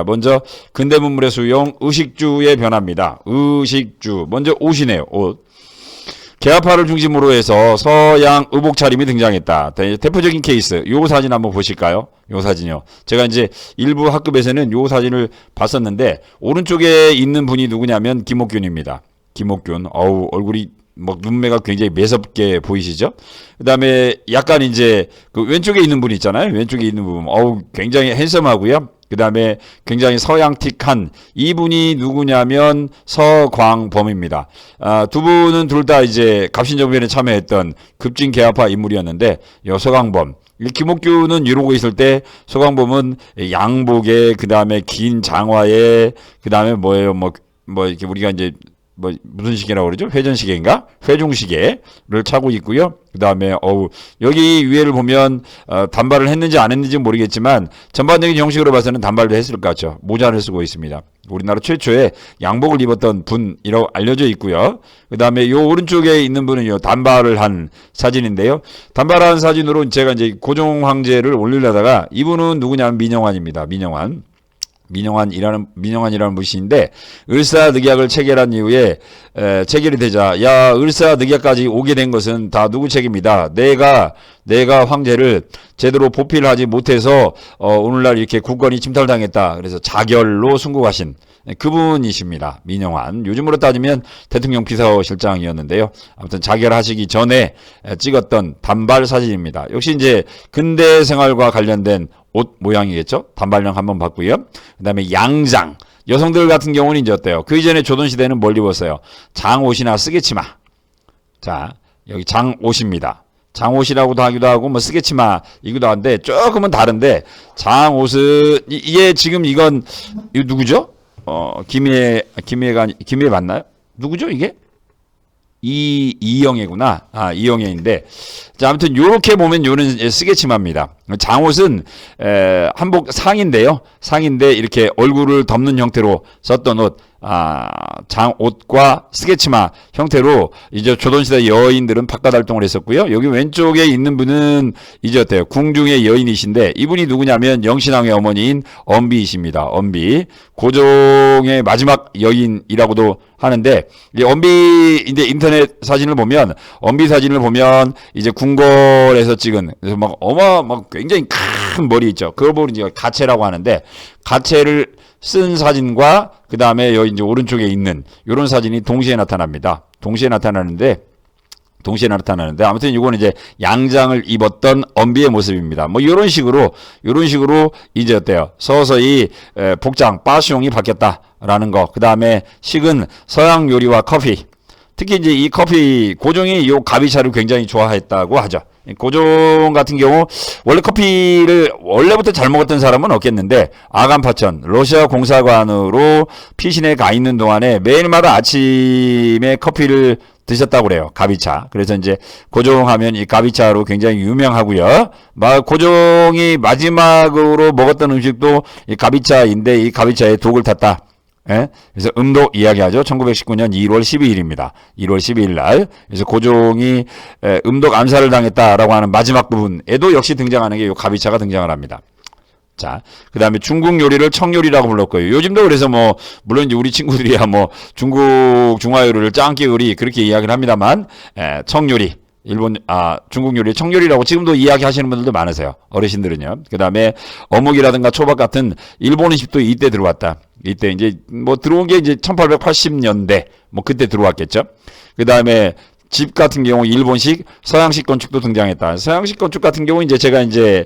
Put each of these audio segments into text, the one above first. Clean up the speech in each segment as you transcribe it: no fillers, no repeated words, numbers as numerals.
먼저 근대 문물의 수용 의식주의 변화입니다. 의식주 먼저 옷이네요. 옷. 개화파를 중심으로 해서 서양 의복 차림이 등장했다. 대표적인 케이스 요 사진 한번 보실까요? 요 사진이요. 제가 이제 일부 학급에서는 요 사진을 봤었는데 오른쪽에 있는 분이 누구냐면 김옥균입니다. 김옥균. 어우 얼굴이 뭐 눈매가 굉장히 매섭게 보이시죠? 그다음에 약간 이제 그 왼쪽에 있는 분 있잖아요. 왼쪽에 있는 분. 어우 굉장히 핸섬하고요. 그다음에 굉장히 서양틱한 이분이 누구냐면 서광범입니다. 두 분은 둘 다 이제 갑신정변에 참여했던 급진 개화파 인물이었는데 요 서광범 김옥균은 이러고 있을 때 서광범은 양복에 그다음에 긴 장화에 그다음에 뭐예요 뭐 이렇게 우리가 이제 뭐 무슨 시계라고 그러죠? 회전시계인가? 회중시계를 차고 있고요. 그다음에 여기 위에를 보면 단발을 했는지 안 했는지 모르겠지만 전반적인 형식으로 봐서는 단발도 했을 것 같죠. 모자를 쓰고 있습니다. 우리나라 최초의 양복을 입었던 분이라고 알려져 있고요. 그다음에 요 오른쪽에 있는 분은 요 단발을 한 사진인데요. 단발한 사진으로 제가 이제 고종 황제를 올리려다가 이분은 누구냐면 민영환입니다. 민영환이라는 분인데 을사늑약을 체결한 이후에 체결이 되자 을사늑약까지 오게 된 것은 다 누구 책임이다. 내가 황제를 제대로 보필을 하지 못해서 오늘날 이렇게 국권이 침탈당했다. 그래서 자결로 순국하신 그분이십니다. 민영환. 요즘으로 따지면 대통령 비서실장이었는데요. 아무튼 자결하시기 전에 찍었던 단발 사진입니다. 역시 이제 근대 생활과 관련된 옷 모양이겠죠. 단발령 한번 봤고요. 그 다음에 양장. 여성들 같은 경우는 이제 어때요? 그 이전에 조선시대는 뭘 입었어요? 장옷이나 쓰개치마. 자, 여기 장옷입니다. 장옷이라고도 하기도 하고 뭐 쓰개치마이기도 한데 조금은 다른데 장옷은 이게 지금 이거 누구죠? 김해 맞나요? 누구죠 이게? 이영애구나. 이영애인데. 자, 아무튼 요렇게 보면 요는 쓰개치마입니다. 장옷은 한복 상인데요. 상인데 이렇게 얼굴을 덮는 형태로 썼던 옷. 장옷과 쓰개치마 형태로 이제 조선시대 여인들은 바깥 활동을 했었고요. 여기 왼쪽에 있는 분은 이제 어때요? 궁중의 여인이신데 이분이 누구냐면 영신왕의 어머니인 엄비이십니다. 엄비. 고종의 마지막 여인이라고도 하는데 이 엄비 이제 인터넷 사진을 보면 엄비 사진을 보면 이제 궁궐에서 찍은 그래서 막 굉장히 큰 머리 있죠. 그걸 보면 이제 가채라고 하는데 가채를 쓴 사진과 그 다음에 여기 이제 오른쪽에 있는 이런 사진이 동시에 나타납니다. 동시에 나타나는데 아무튼 이거는 이제 양장을 입었던 엄비의 모습입니다. 뭐 이런 식으로 이제 어때요? 서서히 복장 파숑이 바뀌었다라는 거. 그 다음에 식은 서양 요리와 커피. 특히 이제 이 커피 고종이 이 가비차를 굉장히 좋아했다고 하죠. 고종 같은 경우 원래 커피를 원래부터 잘 먹었던 사람은 없겠는데 아간파천 러시아 공사관으로 피신해 가 있는 동안에 매일마다 아침에 커피를 드셨다고 그래요. 가비차. 그래서 이제 고종하면 이 가비차로 굉장히 유명하고요. 고종이 마지막으로 먹었던 음식도 이 가비차인데 이 가비차에 독을 탔다. 예? 그래서 음독 이야기하죠. 1919년 1월 12일입니다. 1월 12일 날. 그래서 고종이 음독 암살을 당했다라고 하는 마지막 부분에도 역시 등장하는 게 이 가비차가 등장을 합니다. 자, 그 다음에 중국 요리를 청요리라고 불렀고요. 요즘도 그래서 물론 이제 우리 친구들이야 중국 중화 요리를 짱깨 요리 그렇게 이야기를 합니다만, 청요리. 중국 요리 청요리라고 지금도 이야기하시는 분들도 많으세요. 어르신들은요. 그 다음에 어묵이라든가 초밥 같은 일본 음식도 이때 들어왔다. 이때 이제 들어온 게 이제 1880년대 그때 들어왔겠죠. 그 다음에 집 같은 경우 일본식, 서양식 건축도 등장했다. 서양식 건축 같은 경우 이제 제가 이제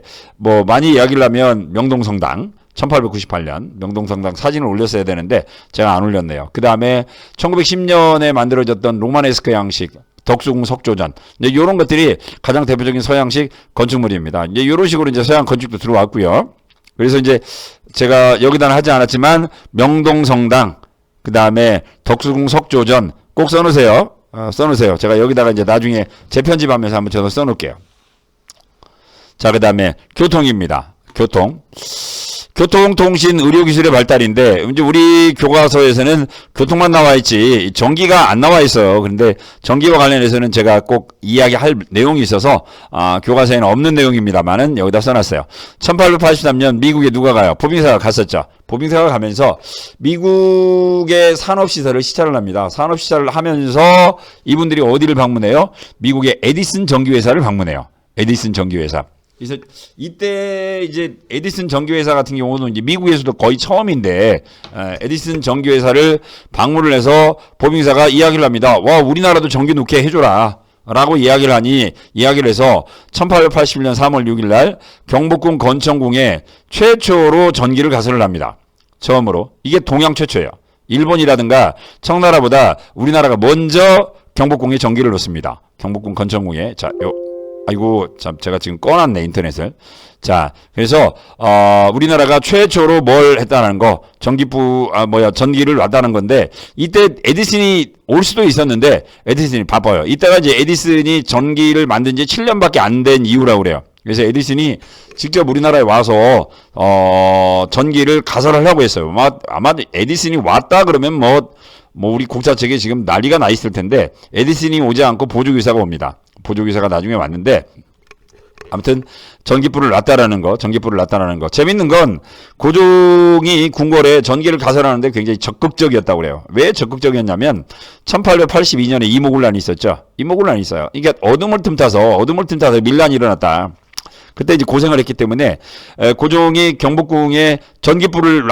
많이 이야기를 하면 명동성당 1898년 명동성당 사진을 올렸어야 되는데 제가 안 올렸네요. 그 다음에 1910년에 만들어졌던 로마네스크 양식 덕수궁 석조전. 이제 요런 것들이 가장 대표적인 서양식 건축물입니다. 이제 요런 식으로 이제 서양 건축도 들어왔고요. 그래서 이제 제가 여기다는 하지 않았지만 명동성당, 그 다음에 덕수궁 석조전 꼭 써놓으세요. 써놓으세요. 제가 여기다가 이제 나중에 재편집하면서 한번 저도 써놓을게요. 자, 그 다음에 교통입니다. 교통 교통, 통신, 의료 기술의 발달인데 이제 우리 교과서에서는 교통만 나와 있지 전기가 안 나와 있어요. 그런데 전기와 관련해서는 제가 꼭 이야기할 내용이 있어서 교과서에는 없는 내용입니다만은 여기다 써놨어요. 1883년 미국에 누가 가요? 보빙사가 갔었죠. 보빙사가 가면서 미국의 산업시설을 시찰을 합니다. 산업시찰을 하면서 이분들이 어디를 방문해요? 미국의 에디슨 전기회사를 방문해요. 에디슨 전기회사. 그래서 이때 이제 에디슨 전기회사 같은 경우는 이제 미국에서도 거의 처음인데 에디슨 전기회사를 방문을 해서 보빙사가 이야기를 합니다. 와, 우리나라도 전기 놓게 해줘라 라고 이야기를 해서 1881년 3월 6일 날 경복궁 건천궁에 최초로 전기를 가설을 합니다. 처음으로. 이게 동양 최초예요. 일본이라든가 청나라보다 우리나라가 먼저 경복궁에 전기를 놓습니다. 경복궁 건천궁에. 자, 아이고, 참, 제가 지금 꺼놨네, 인터넷을. 자, 그래서, 우리나라가 최초로 뭘 했다는 거, 전기를 놨다는 건데, 이때 에디슨이 올 수도 있었는데, 에디슨이 바빠요. 이때가 이제 에디슨이 전기를 만든 지 7년밖에 안 된 이유라고 그래요. 그래서 에디슨이 직접 우리나라에 와서, 전기를 가설하려고 했어요. 아마 에디슨이 왔다 그러면 우리 국자 측에 지금 난리가 나 있을 텐데, 에디슨이 오지 않고 보조기사가 옵니다. 보조기사가 나중에 왔는데 아무튼 전기불을 놨다라는 거. 재밌는 건 고종이 궁궐에 전기를 가설하는데 굉장히 적극적이었다고 그래요. 왜 적극적이었냐면 1882년에 이모군란이 있었죠. 이모군란이 있어요. 이게 어둠을 틈타서 밀란이 일어났다. 그때 이제 고생을 했기 때문에 고종이 경복궁에 전기불을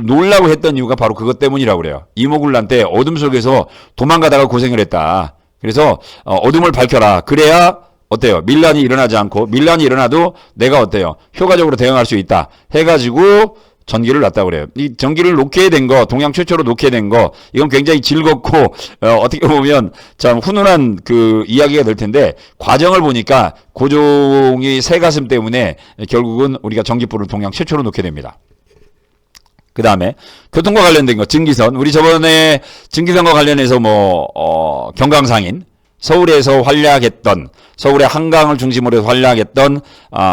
놓으려고 했던 이유가 바로 그것 때문이라고 그래요. 이모군란 때 어둠 속에서 도망가다가 고생을 했다. 그래서 어둠을 밝혀라. 그래야 어때요? 밀란이 일어나지 않고 밀란이 일어나도 내가 어때요? 효과적으로 대응할 수 있다. 해가지고 전기를 놨다고 그래요. 이 전기를 놓게 된 거, 동양 최초로 놓게 된 거, 이건 굉장히 즐겁고 어떻게 보면 참 훈훈한 그 이야기가 될 텐데 과정을 보니까 고종이 새 가슴 때문에 결국은 우리가 전기불을 동양 최초로 놓게 됩니다. 그 다음에 교통과 관련된 거 증기선. 우리 저번에 증기선과 관련해서 경강상인 서울에서 활약했던 서울의 한강을 중심으로 해서 활약했던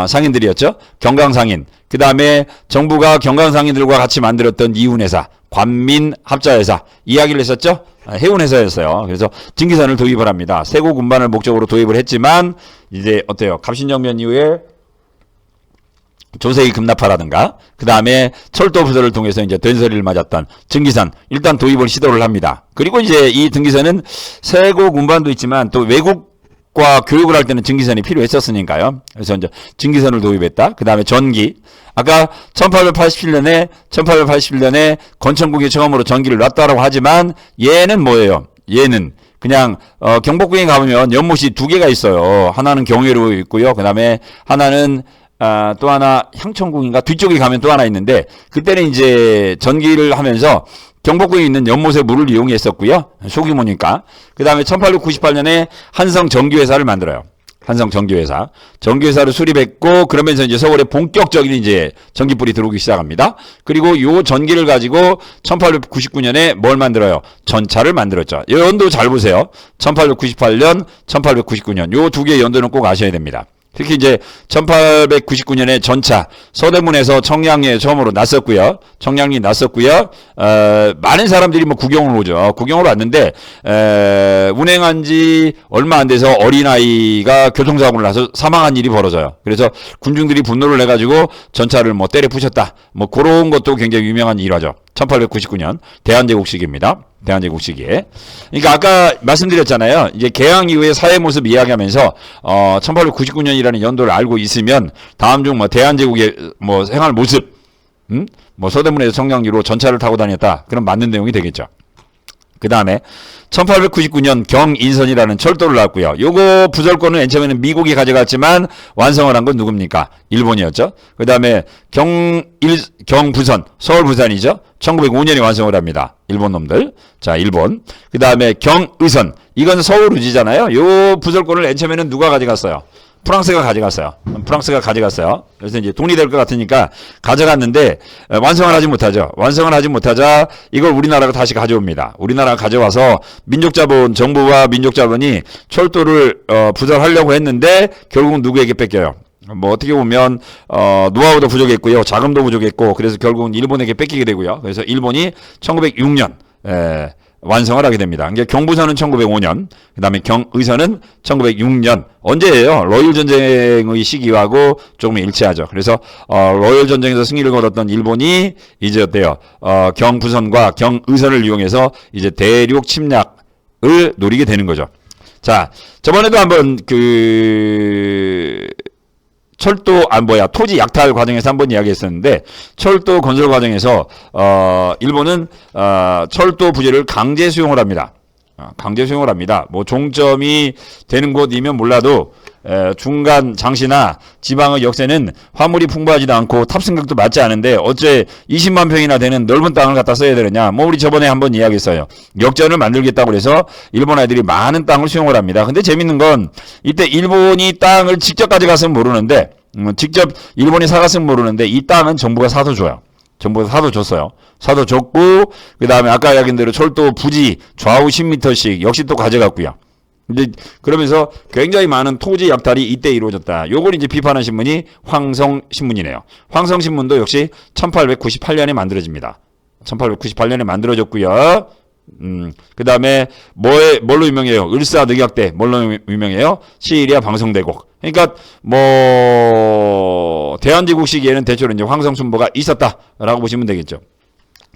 상인들이었죠. 경강상인. 그 다음에 정부가 경강상인들과 같이 만들었던 이훈회사, 관민합자회사 이야기를 했었죠. 해운회사였어요. 그래서 증기선을 도입을 합니다. 세곡 운반을 목적으로 도입을 했지만 이제 어때요? 갑신정변 이후에 조세희 급납파라든가 그 다음에 철도 부서를 통해서 이제 된소리를 맞았던 증기선 일단 도입을 시도를 합니다. 그리고 이제 이 증기선은 세곡 운반도 있지만 또 외국과 교육을 할 때는 증기선이 필요했었으니까요. 그래서 이제 증기선을 도입했다. 그 다음에 전기. 아까 1881년에 건천궁이 처음으로 전기를 놨다라고 하지만 얘는 뭐예요? 얘는 그냥 경복궁에 가보면 연못이 두 개가 있어요. 하나는 경회로 있고요. 그 다음에 하나는 또 하나 향천궁인가 뒤쪽에 가면 또 하나 있는데 그때는 이제 전기를 하면서 경복궁에 있는 연못의 물을 이용했었고요. 소규모니까. 그 다음에 1898년에 한성전기회사를 만들어요. 한성전기회사. 전기회사를 수립했고 그러면서 이제 서울에 본격적인 이제 전기불이 들어오기 시작합니다. 그리고 요 전기를 가지고 1899년에 뭘 만들어요? 전차를 만들었죠. 이 연도 잘 보세요. 1898년, 1899년. 요 두 개의 연도는 꼭 아셔야 됩니다. 특히 이제 1899년에 전차 서대문에서 청량리에 처음으로 났었고요. 많은 사람들이 구경을 오죠. 구경을 왔는데 운행한 지 얼마 안 돼서 어린아이가 교통사고를 나서 사망한 일이 벌어져요. 그래서 군중들이 분노를 해가지고 전차를 때려 부셨다. 그런 것도 굉장히 유명한 일화죠. 1899년 대한제국 시기입니다. 대한제국 시기에. 그러니까 아까 말씀드렸잖아요. 이제 개항 이후의 사회 모습 이야기하면서 1899년이라는 연도를 알고 있으면 다음 중 대한제국의 생활 모습, 서대문에서 청량리로 전차를 타고 다녔다. 그럼 맞는 내용이 되겠죠. 그 다음에 1899년 경인선이라는 철도를 놨고요. 요거 부설권은 맨 처음에는 미국이 가져갔지만 완성을 한 건 누굽니까? 일본이었죠. 그 다음에 경부선, 서울 부산이죠. 1905년에 완성을 합니다. 일본 놈들. 자, 일본. 그 다음에 경의선. 이건 서울 의지잖아요. 요 부설권을 맨 처음에는 누가 가져갔어요? 프랑스가 가져갔어요. 그래서 이제 돈이 될 것 같으니까 가져갔는데 완성을 하지 못하죠. 완성을 하지 못하자 이걸 우리나라가 다시 가져옵니다. 우리나라가 가져와서 민족자본, 정부와 민족자본이 철도를 부설하려고 했는데 결국은 누구에게 뺏겨요? 뭐 어떻게 보면 노하우도 부족했고요, 자금도 부족했고, 그래서 결국은 일본에게 뺏기게 되고요. 그래서 일본이 1906년 완성을 하게 됩니다. 그러니까 경부선은 1905년, 그 다음에 경의선은 1906년. 언제예요? 러일 전쟁의 시기하고 조금 일치하죠. 그래서 러일 전쟁에서 승리를 거뒀던 일본이 이제 어때요? 경부선과 경의선을 이용해서 이제 대륙 침략을 노리게 되는 거죠. 자, 저번에도 한번 토지 약탈 과정에서 한번 이야기했었는데, 철도 건설 과정에서 일본은 철도 부지를 강제 수용을 합니다. 강제 수용을 합니다. 뭐 종점이 되는 곳이면 몰라도 중간 장시나 지방의 역세는 화물이 풍부하지도 않고 탑승객도 맞지 않은데 어째 20만 평이나 되는 넓은 땅을 갖다 써야 되느냐. 뭐 우리 저번에 한번 이야기했어요. 역전을 만들겠다고 해서 일본 아이들이 많은 땅을 수용을 합니다. 근데 재밌는 건 이때 일본이 땅을 직접 가져갔으면 모르는데, 직접 일본이 사갔으면 모르는데 이 땅은 정부가 사서 줘요. 정부가 사도 줬어요. 사도 줬고, 그 다음에 아까 이야기한 대로 철도 부지 좌우 10m씩 역시 또 가져갔고요. 근데 그러면서 굉장히 많은 토지 약탈이 이때 이루어졌다. 요걸 이제 비판한 신문이 황성신문이네요. 황성신문도 역시 1898년에 만들어집니다. 1898년에 만들어졌고요. 그 다음에 뭘로 유명해요? 을사늑약대. 뭘로 유명해요? 시리아 방송대국. 그러니까 뭐 대한제국 시기에는 대체로 이제 황성순보가 있었다라고 보시면 되겠죠.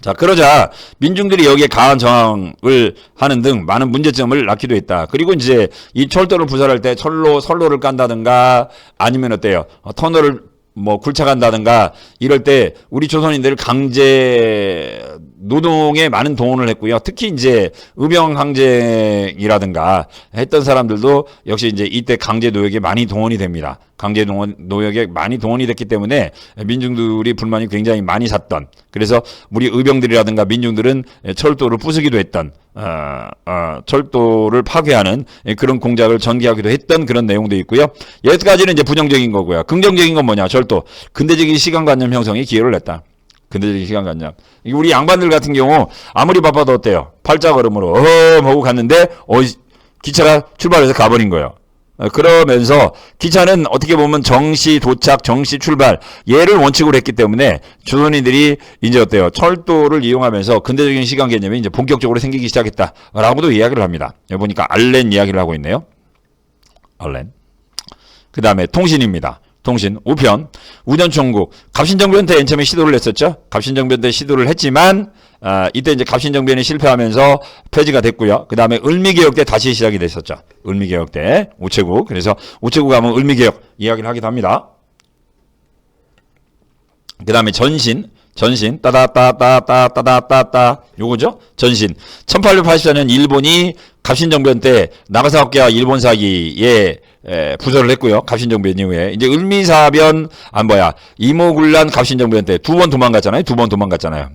자, 그러자 민중들이 여기에 강한 저항을 하는 등 많은 문제점을 낳기도 했다. 그리고 이제 이 철도를 부설할 때 선로를 깐다든가 아니면 어때요? 터널을 뭐 굴착한다든가 이럴 때 우리 조선인들 강제 노동에 많은 동원을 했고요. 특히 이제 의병 항쟁이라든가 했던 사람들도 역시 이제 이때 강제 노역에 많이 동원이 됩니다. 강제 노역에 많이 동원이 됐기 때문에 민중들이 불만이 굉장히 많이 샀던, 그래서 우리 의병들이라든가 민중들은 철도를 부수기도 했던, 철도를 파괴하는 그런 공작을 전개하기도 했던 그런 내용도 있고요. 여기까지는 이제 부정적인 거고요. 긍정적인 건 뭐냐? 철도. 근대적인 시간관념 형성에 기여를 했다. 근대적인 시간관념. 우리 양반들 같은 경우 아무리 바빠도 어때요? 팔자걸음으로 하고 갔는데 기차가 출발해서 가버린 거예요. 그러면서 기차는 어떻게 보면 정시 도착, 정시 출발, 얘를 원칙으로 했기 때문에 조선인들이 이제 어때요? 철도를 이용하면서 근대적인 시간 개념이 이제 본격적으로 생기기 시작했다라고도 이야기를 합니다. 여기 보니까 알렌 이야기를 하고 있네요. 알렌. 그 다음에 통신입니다. 통신, 우편, 우전총국. 갑신정변 때 맨 처음에 시도를 했었죠. 갑신정변 때 시도를 했지만, 이때 이제 갑신정변이 실패하면서 폐지가 됐고요. 그 다음에 을미개혁 때 다시 시작이 됐었죠. 을미개혁 때, 우체국. 그래서 우체국 하면 을미개혁 이야기를 하기도 합니다. 그 다음에 전신, 따다따따따따따따, 요거죠? 전신. 1884년 일본이 갑신정변 때 나가사키와 일본 사기에 부설을 했고요. 갑신정변 이후에. 이제 이모군란 갑신정변 때 두 번 도망갔잖아요.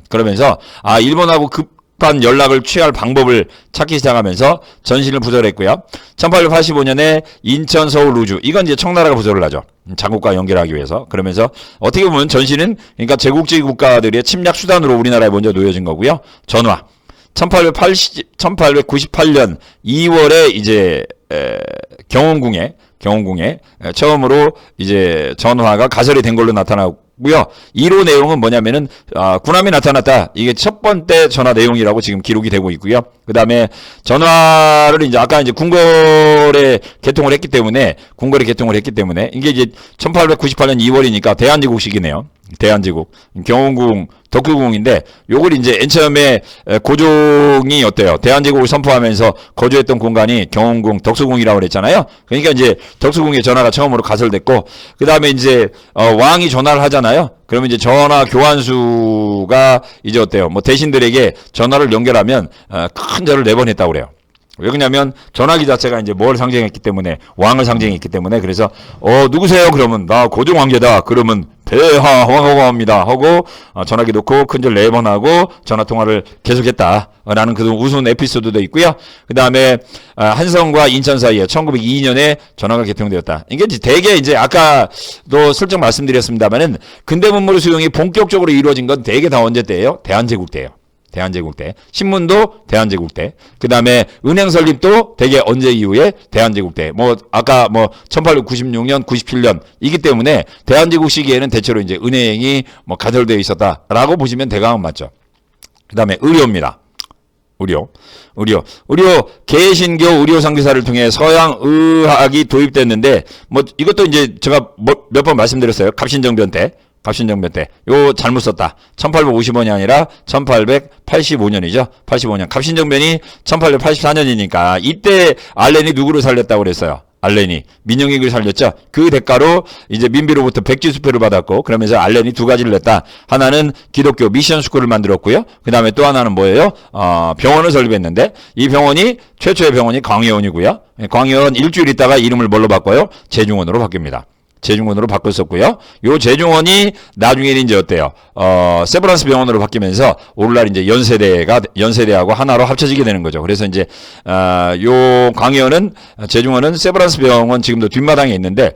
그러면서, 일본하고 급한 연락을 취할 방법을 찾기 시작하면서 전신을 부설했고요. 1885년에 인천, 서울, 우주. 이건 이제 청나라가 부설을 하죠. 자국과 연결하기 위해서. 그러면서 어떻게 보면 전신은 그러니까 제국주의 국가들의 침략 수단으로 우리나라에 먼저 놓여진 거고요. 전화. 1898년 2월에 이제 경원궁에 처음으로 이제 전화가 가설이 된 걸로 나타나고요. 1호 내용은 뭐냐면은 군함이 나타났다. 이게 첫 번째 전화 내용이라고 지금 기록이 되고 있고요. 그 다음에 전화를 이제 아까 이제 군거래 개통을 했기 때문에 이게 이제 1898년 2월이니까 대한제국식이네요. 대한제국 경원궁 덕후궁인데 요걸 이제 맨 처음에 고종이 어때요? 대한제국을 선포하면서 거주했던 공간이 경원궁 덕수궁이라고 그랬잖아요. 그러니까 이제 덕수궁에 전화가 처음으로 가설됐고, 그 다음에 이제 왕이 전화를 하잖아요. 그러면 이제 전화 교환수가 이제 어때요? 뭐 대신들에게 전화를 연결하면 큰 절을 4번 했다고 그래요. 왜 그러냐면 전화기 자체가 이제 뭘 상징했기 때문에, 왕을 상징했기 때문에. 그래서 누구세요? 그러면 나 고종 왕제다. 그러면 폐하 황허공합니다 하고 전화기 놓고 큰절 4번 하고 전화통화를 계속했다라는 그 우스운 에피소드도 있고요. 그 다음에 한성과 인천 사이에 1902년에 전화가 개통되었다. 이게 대개 이제 아까도 슬쩍 말씀드렸습니다만은 근대 문물 수용이 본격적으로 이루어진 건 대개 다 언제 때예요? 대한제국 때예요. 대한제국 때. 신문도 대한제국 때. 그 다음에 은행 설립도 대개 언제 이후에 대한제국 때. 뭐 아까 뭐 1896년, 97년 이기 때문에 대한제국 시기에는 대체로 이제 은행이 뭐 가설되어 있었다라고 보시면 대강은 맞죠. 그 다음에 의료입니다. 의료, 개신교 의료 상기사를 통해 서양 의학이 도입됐는데, 뭐, 이것도 이제 제가 몇 번 말씀드렸어요. 갑신정변 때. 요 잘못 썼다. 1850원이 아니라 1885년이죠. 85년. 갑신정변이 1884년이니까, 이때 알렌이 누구를 살렸다고 그랬어요? 알렌이 민영익을 살렸죠. 그 대가로 이제 민비로부터 백지수표를 받았고, 그러면서 알렌이 두 가지를 냈다. 하나는 기독교 미션 스쿨을 만들었고요. 그 다음에 또 하나는 뭐예요? 병원을 설립했는데, 이 병원이 최초의 병원이 광해원이고요. 광해원 일주일 있다가 이름을 뭘로 바꿔요? 제중원으로 바뀝니다. 제중원으로 바꿨었고요. 요 제중원이 나중에는 이제 어때요? 세브란스 병원으로 바뀌면서 오늘날 이제 연세대하고 하나로 합쳐지게 되는 거죠. 그래서 이제 요 광해원은 제중원은 세브란스 병원 지금도 뒷마당에 있는데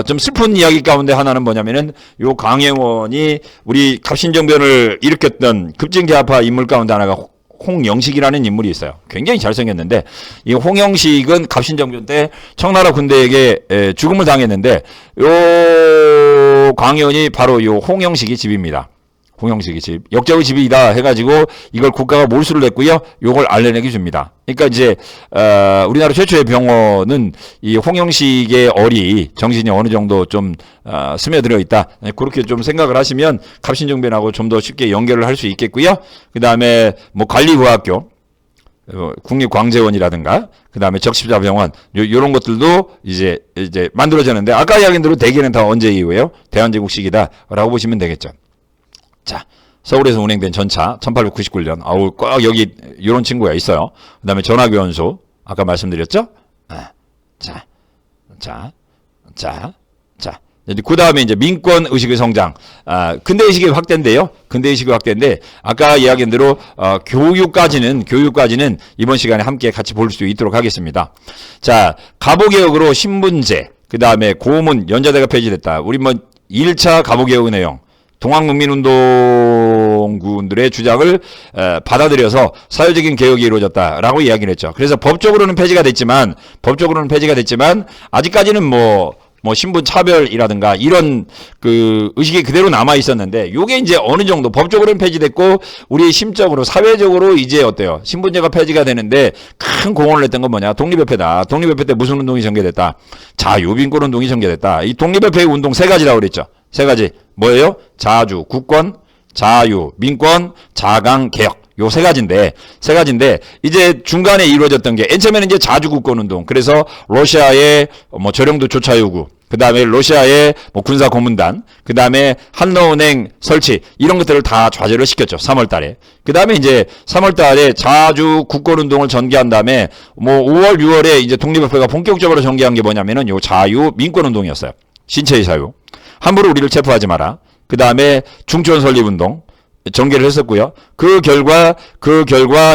좀 슬픈 이야기 가운데 하나는 뭐냐면은 요 광해원이 우리 갑신정변을 일으켰던 급진개화파 인물 가운데 하나가 홍영식이라는 인물이 있어요. 굉장히 잘생겼는데 이 홍영식은 갑신정변 때 청나라 군대에게 죽음을 당했는데 요 광해원이 바로 요 홍영식의 집입니다. 홍영식의 집. 역적의 집이다 해가지고 이걸 국가가 몰수를 냈고요. 요걸 알렌에게 줍니다. 그러니까 이제 우리나라 최초의 병원은 이 홍영식의 얼이 정신이 어느 정도 좀 스며들어 있다. 그렇게 좀 생각을 하시면 갑신정변하고 좀 더 쉽게 연결을 할 수 있겠고요. 그 다음에 뭐 관리의학교, 국립광재원이라든가 그 다음에 적십자병원 요런 것들도 이제 만들어졌는데 아까 이야기한 대로 대개는 다 언제 이후에요? 대한제국 시기다라고 보시면 되겠죠. 자, 서울에서 운행된 전차 1899년. 아우 꼭 여기 이런 친구가 있어요. 그 다음에 전화교환소 아까 말씀드렸죠. 그 다음에 이제 민권 의식의 성장. 근대 의식의 확대인데요. 근대 의식의 확대인데 아까 이야기한 대로 교육까지는 이번 시간에 함께 같이 볼 수 있도록 하겠습니다. 자, 가보개혁으로 신분제, 그 다음에 고문, 연자대가 폐지됐다. 우리 뭐 1차 가보개혁의 내용. 동학농민운동군들의 주장을 받아들여서 사회적인 개혁이 이루어졌다라고 이야기를 했죠. 그래서 법적으로는 폐지가 됐지만 아직까지는 뭐 신분 차별이라든가 이런 그 의식이 그대로 남아 있었는데 요게 이제 어느 정도 법적으로는 폐지됐고 우리 심적으로 사회적으로 이제 어때요? 신분제가 폐지가 되는데 큰 공헌을 했던 건 뭐냐? 독립협회다. 독립협회 때 무슨 운동이 전개됐다? 자유 빈곤 운동이 전개됐다. 이 독립협회의 운동 세 가지라고 그랬죠. 세 가지. 뭐예요? 자주, 국권, 자유, 민권, 자강, 개혁. 요 세 가지인데 이제 중간에 이루어졌던 게 맨 처음에는 이제 자주국권 운동. 그래서 러시아의 뭐 저령도 조차 요구, 그 다음에 러시아의 뭐 군사 고문단, 그 다음에 한러은행 설치 이런 것들을 다 좌절을 시켰죠. 3월달에. 그 다음에 이제 3월달에 자주 국권 운동을 전개한 다음에 뭐 5월, 6월에 이제 독립협회가 본격적으로 전개한 게 뭐냐면은 요 자유 민권 운동이었어요. 신체의 자유. 함부로 우리를 체포하지 마라. 그 다음에 중천 설립 운동. 전개를 했었고요. 그 결과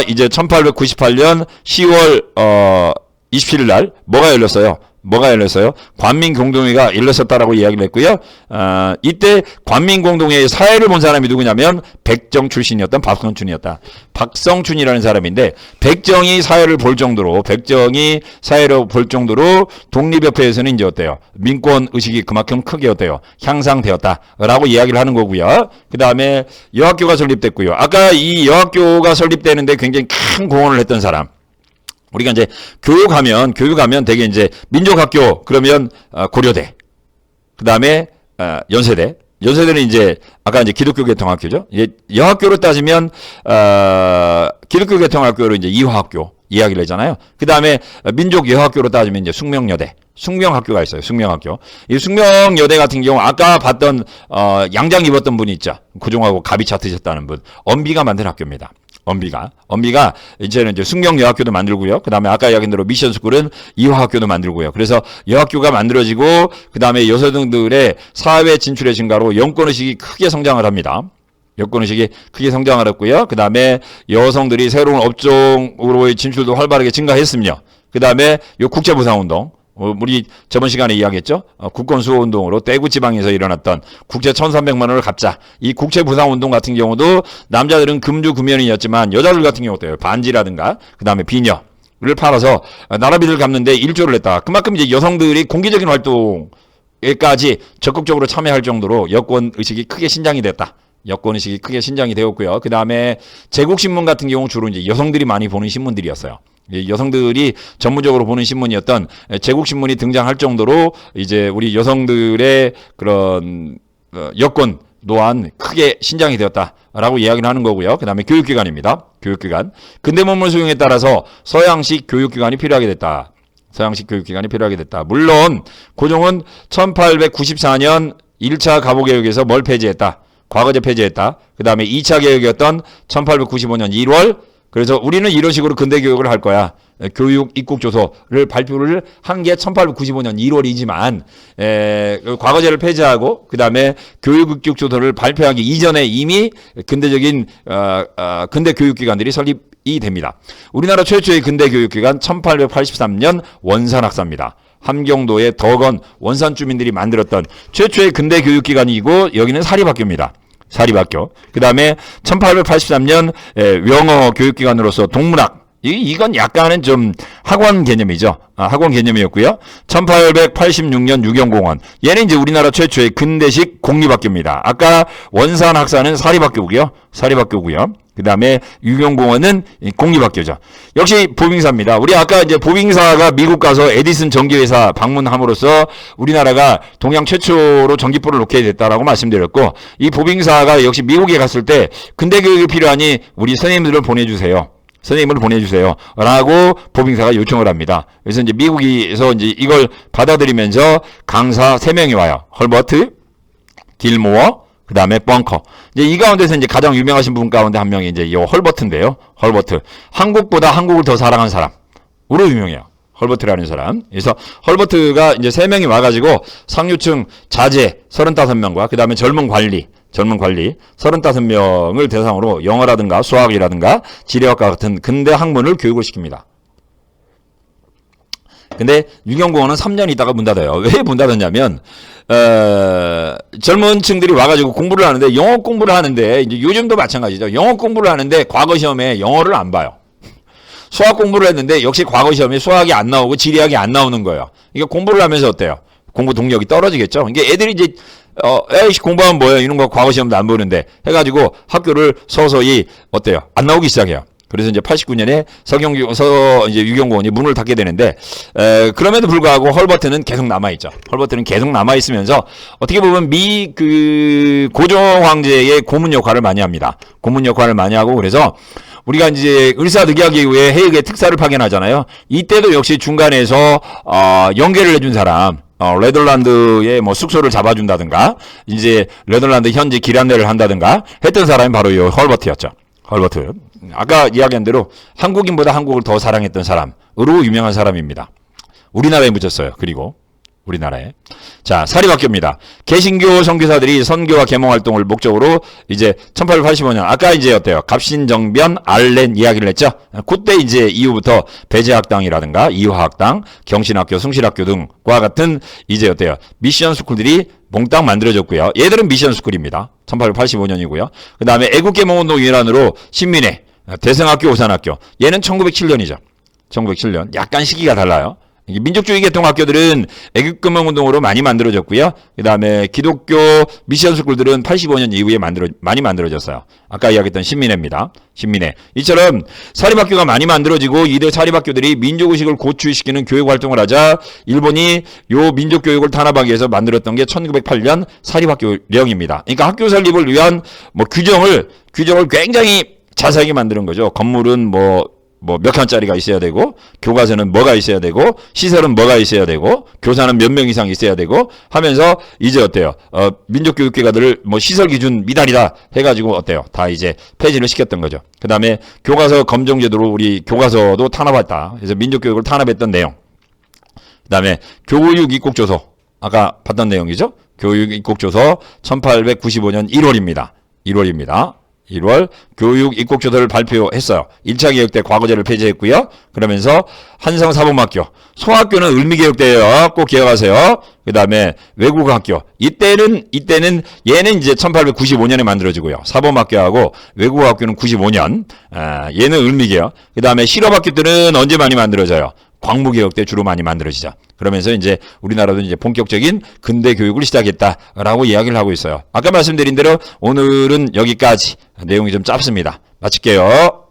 이제 1898년 10월 27일 날 뭐가 열렸어요? 관민공동회가 열렸었다라고 이야기를 했고요. 이때 관민공동회의 사회를 본 사람이 누구냐면 백정 출신이었던 박성춘이었다. 박성춘이라는 사람인데 백정이 사회를 볼 정도로 독립협회에서는 이제 어때요? 민권 의식이 그만큼 크게 어때요? 향상되었다라고 이야기를 하는 거고요. 그 다음에 여학교가 설립됐고요. 아까 이 여학교가 설립되는데 굉장히 큰 공헌을 했던 사람. 우리가 이제 교육하면 되게 이제 민족학교 그러면 고려대, 그 다음에 연세대는 이제 아까 이제 기독교계통학교죠. 이제 여학교로 따지면 기독교계통학교로 이제 이화학교 이야기를 했잖아요. 그 다음에 민족여학교로 따지면 이제 숙명학교가 있어요. 숙명학교. 이 숙명여대 같은 경우 아까 봤던 양장 입었던 분이 있죠. 고종하고 가비차 드셨다는 분. 엄비가 만든 학교입니다. 엄비가 이제는 이제 숙명여학교도 만들고요. 그 다음에 아까 이야기한 대로 미션스쿨은 이화학교도 만들고요. 그래서 여학교가 만들어지고 그 다음에 여성들의 사회 진출의 증가로 여권의식이 크게 성장을 합니다. 여권의식이 크게 성장을 했고요. 그 다음에 여성들이 새로운 업종으로의 진출도 활발하게 증가했으며 그 다음에 요 국제보상운동 우리 저번 시간에 이야기했죠. 국권 수호 운동으로 대구 지방에서 일어났던 국채 1,300만 원을 갚자. 이 국채 부상 운동 같은 경우도 남자들은 금주 금연이었지만 여자들 같은 경우 어때요? 반지라든가 그다음에 비녀를 팔아서 나라비를 갚는데 1조를 냈다. 그만큼 이제 여성들이 공개적인 활동에까지 적극적으로 참여할 정도로 여권 의식이 크게 신장이 됐다. 여권 의식이 크게 신장이 되었고요. 그다음에 제국신문 같은 경우 주로 이제 여성들이 많이 보는 신문들이었어요. 여성들이 전문적으로 보는 신문이었던 제국신문이 등장할 정도로 이제 우리 여성들의 그런 여권 또한 크게 신장이 되었다라고 이야기를 하는 거고요. 그 다음에 교육기관입니다. 교육기관. 근대문물 수용에 따라서 서양식 교육기관이 필요하게 됐다. 서양식 교육기관이 필요하게 됐다. 물론 고종은 1894년 1차 갑오개혁에서 뭘 폐지했다. 과거제 폐지했다. 그 다음에 2차 개혁이었던 1895년 1월 그래서 우리는 이런 식으로 근대교육을 할 거야. 교육 입국조서를 발표를 한 게 1895년 1월이지만 과거제를 폐지하고 그 다음에 교육 입국조서를 발표하기 이전에 이미 근대적인 근대교육기관들이 설립이 됩니다. 우리나라 최초의 근대교육기관 1883년 원산학사입니다. 함경도의 덕원 원산 주민들이 만들었던 최초의 근대교육기관이고 여기는 사립학교입니다. 사립학교. 그 다음에 1883년 영어 교육기관으로서 동문학. 이건 약간은 좀 학원 개념이죠. 학원 개념이었고요. 1886년 유경공원. 얘는 이제 우리나라 최초의 근대식 공립학교입니다. 아까 원산학사는 사립학교고요. 사립학교고요. 그 다음에 유경공원은 공립학교죠. 역시 보빙사입니다. 우리 아까 이제 보빙사가 미국 가서 에디슨 전기회사 방문함으로써 우리나라가 동양 최초로 전기불을 놓게 됐다라고 말씀드렸고, 이 보빙사가 역시 미국에 갔을 때 근대교육이 필요하니 우리 선생님들을 보내주세요. 선생님을 보내주세요. 라고 보빙사가 요청을 합니다. 그래서 이제 미국에서 이제 이걸 받아들이면서 강사 3명이 와요. 헐버트, 딜모어, 그 다음에 벙커. 이제 이 가운데서 이제 가장 유명하신 분 가운데 한 명이 이제 이 헐버트인데요. 헐버트. 한국보다 한국을 더 사랑한 사람으로 유명해요. 헐버트라는 사람. 그래서 헐버트가 이제 3명이 와가지고 상류층 자제 35명과 그 다음에 젊은 관리 35명을 대상으로 영어라든가 수학이라든가 지리학과 같은 근대 학문을 교육을 시킵니다. 근데 유경공원은 3년 있다가 문 닫아요. 왜 문 닫았냐면 젊은 층들이 와가지고 공부를 하는데 영어 공부를 하는데 이제 요즘도 마찬가지죠. 영어 공부를 하는데 과거 시험에 영어를 안 봐요. 수학 공부를 했는데 역시 과거 시험에 수학이 안 나오고 지리학이 안 나오는 거예요. 이게 공부를 하면서 어때요? 공부 동력이 떨어지겠죠. 이게 애들이 이제 에이씨 공부하면 뭐예요? 이런 거 과거 시험도 안 보는데 해가지고 학교를 서서히 어때요? 안 나오기 시작해요. 그래서 이제 89년에 이제 유경공원이 문을 닫게 되는데, 그럼에도 불구하고 헐버트는 계속 남아있죠. 헐버트는 계속 남아있으면서 어떻게 보면 고종 황제의 고문 역할을 많이 합니다. 고문 역할을 많이 하고 그래서 우리가 이제 을사늑약 이후에 해역에 특사를 파견하잖아요. 이때도 역시 중간에서, 연계를 해준 사람, 레덜란드의 뭐 숙소를 잡아준다든가, 이제 레덜란드 현지 길 안내를 한다든가 했던 사람이 바로 이 헐버트였죠. 헐버트. 아까 이야기한 대로 한국인보다 한국을 더 사랑했던 사람으로 유명한 사람입니다. 우리나라에 묻혔어요. 그리고 우리나라에. 자, 사립학교입니다. 개신교 선교사들이 선교와 계몽 활동을 목적으로 이제 1885년 아까 이제 어때요? 갑신정변 알렌 이야기를 했죠. 그때 이제 이후부터 배제학당이라든가 이화학당, 경신학교, 숭실학교 등과 같은 이제 어때요? 미션 스쿨들이 몽땅 만들어졌고요. 얘들은 미션 스쿨입니다. 1885년이고요. 그 다음에 애국계몽운동 일환으로 신민회, 대성학교, 오산학교. 얘는 1907년이죠. 1907년. 약간 시기가 달라요. 민족주의 계통학교들은 애국계몽운동으로 많이 만들어졌고요. 그 다음에 기독교 미션 스쿨들은 85년 이후에 많이 만들어졌어요. 아까 이야기했던 신민회입니다. 신민회. 이처럼 사립학교가 많이 만들어지고 이들 사립학교들이 민족의식을 고취시키는 교육활동을 하자 일본이 요 민족교육을 탄압하기 위해서 만들었던 게 1908년 사립학교령입니다. 그러니까 학교 설립을 위한 뭐 규정을 굉장히 자세하게 만드는 거죠. 건물은 뭐 몇 칸짜리가 있어야 되고, 교과서는 뭐가 있어야 되고, 시설은 뭐가 있어야 되고, 교사는 몇 명 이상 있어야 되고 하면서 이제 어때요? 민족교육기관들을 뭐 시설 기준 미달이다 해가지고 어때요? 다 이제 폐지를 시켰던 거죠. 그 다음에 교과서 검정제도로 우리 교과서도 탄압했다. 그래서 민족교육을 탄압했던 내용. 그 다음에 교육 입국조서. 아까 봤던 내용이죠? 교육 입국조서 1895년 1월입니다. 1월 교육 입국조서를 발표했어요. 1차 개혁 때 과거제를 폐지했고요. 그러면서 한성사범학교, 소학교는 을미개혁때예요. 꼭 기억하세요. 그 다음에 외국어학교. 이때는 얘는 이제 1895년에 만들어지고요. 사범학교하고 외국어학교는 95년. 얘는 을미개혁. 그 다음에 실업학교들은 언제 많이 만들어져요? 광무개혁 때 주로 많이 만들어지죠. 그러면서 이제 우리나라도 이제 본격적인 근대 교육을 시작했다라고 이야기를 하고 있어요. 아까 말씀드린 대로 오늘은 여기까지. 내용이 좀 짧습니다. 마칠게요.